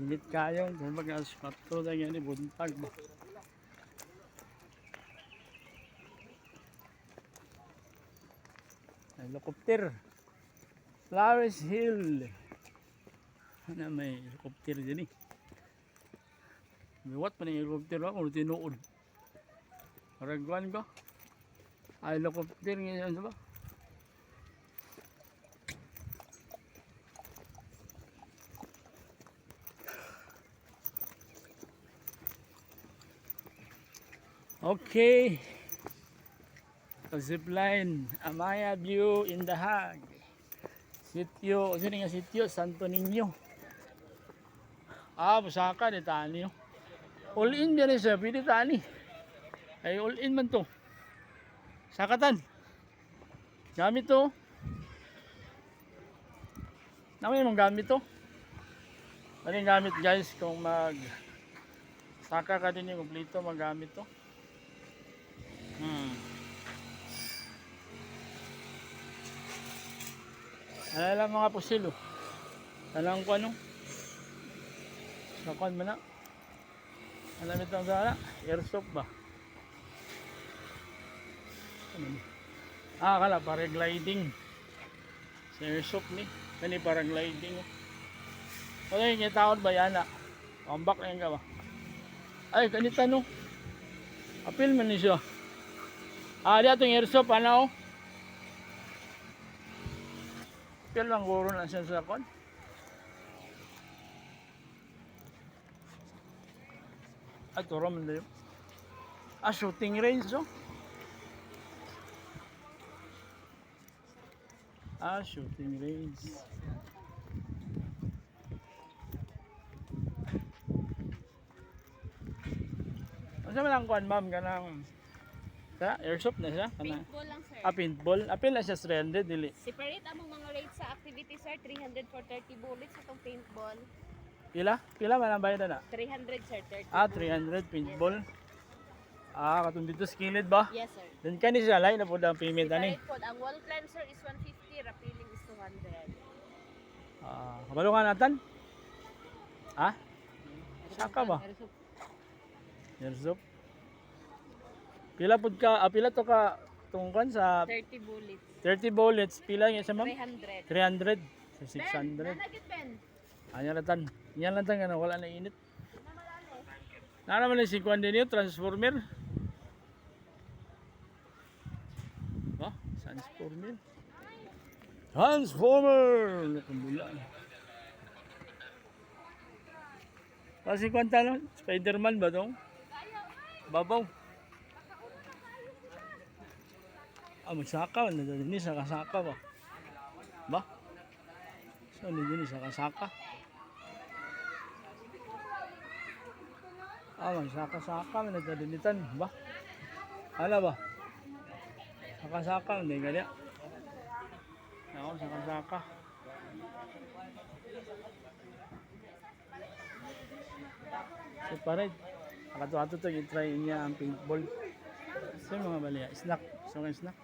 Init kayo, kumbaga alas 4 na yan, buntag ba. Helicopter. Flowers Hill. Ano may helicopter dyan eh. Biwat pa na yung helicopter ba kung tinuod. Paragwan ba? Helicopter ngayon ba? Okay. Zipline, Amaya View in the Hague. Sitio, sino nga sitio? Santo Niño. Pusaka ni tani. All in din siya, pwede tani. Ay all in man to. Sakatan. Gamit to. Naman yung gamit to. Maring gamit guys kung saka ka din yung kumplito magamit to. Ano lang mga pusilo. Talang ko ano. Sakon mo na. Alam ito ang sana. Airsoft ba? Kala paragliding. Sa airsoft ni. Kani paragliding. Okay, yung taon ba yan na? Pambak na yung gawa. Ay, ganito no. Apil man ni siya. Diya itong airsoft, ano? Apil lang guro na siya sa kon. Turo man na yun. Shooting range, oh. Shooting range. Ano naman ang kuhan, ma'am? Ganang airsoft na siya? Paintball lang, sir. Paintball? Apil na siya 300, dili? Separate among mga rates sa activity, sir. 300 for 30 bullets sa itong paintball. Pila? Pila man ang bayad na? 300, sir. 30 300 paintball. Katong dito sa kilid ba? Yes, sir. Then kani siya lain na po ang payment ani. Separate po. Ang wall climb, sir, is 150. Rappelling is 200. Kabalo nga natin? Saka ba? Airsoft. Pila pud ka, pila to ka tungkan sa 30 bullets. 30 bullets, pila nga sa ma'am? 300. 300 sa 600. Nanagit, Ben. Yan lang tan ano, wala na init. Na naman si kuan din yung transformer. Transformer. Nakamula. Kasi kuan talo, Spider-Man ba dong? Babaw. Magsaka na din sa kasaka ba? Ba? So din sa kasaka. Magsaka-saka man na dinitan ba? Hala ba? Saka-saka hindi gali. Ako saka-saka. Separate. Akato-ato to i-try niya ang paintball. So mga baliya, snack. So nga snack.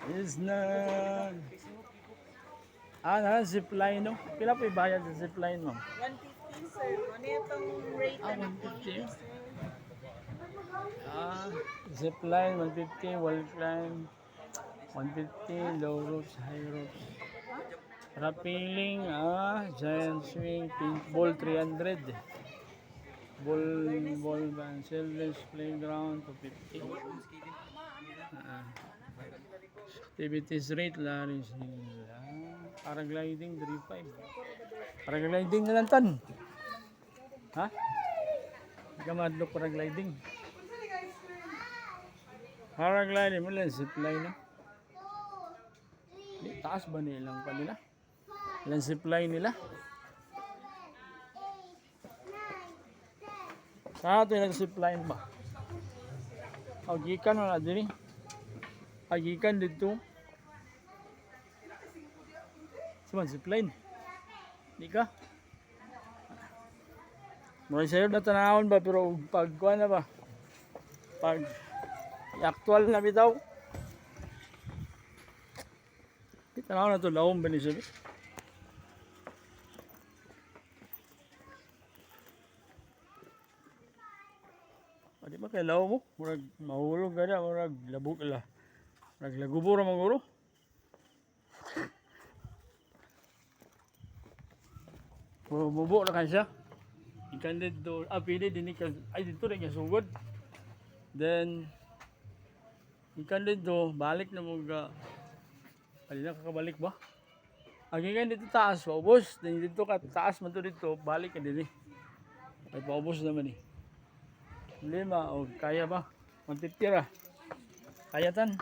Snack. Zipline no. Pila po ibayad sa zipline mo? 150, sir. Ano itong rate na 150. Zipline 150, wall climb 150, low ropes, high ropes. Rappelling, giant swing, paintball 300. Ball band, silver playground 250. Activities rate, lari sila. Paragliding 3.5. Paragliding na lang tan. Hindi ka madlok paragliding. Paragliding mo lang, zipline na. Taas ba nilang pa nila? Ilang zipline nila? Saan ito yung zipline ba? Gikan wala din eh. Gikan dito. Siman zipline. Di ka? Mura sa'yo na tanahon ba pero pagkuhan na ba? Pag actual na bitaw. Di tanahon na ito laong ba ni sabi? O di ba kay law mo? Murag mahulog ka na, murag labog la. Murag lagubo ra maguro. Bubo na kan siya. Ikan dito, pili din ikan, ay dito rin yung sugod. Then, ikan dito, balik na mga, ali na kakabalik ba? Ang ikan dito taas, paubos. Then dito ka, taas man to dito, balik ka din eh. Ay paubos naman eh. Lima, o kaya ba? 150 ra. Kaya tan.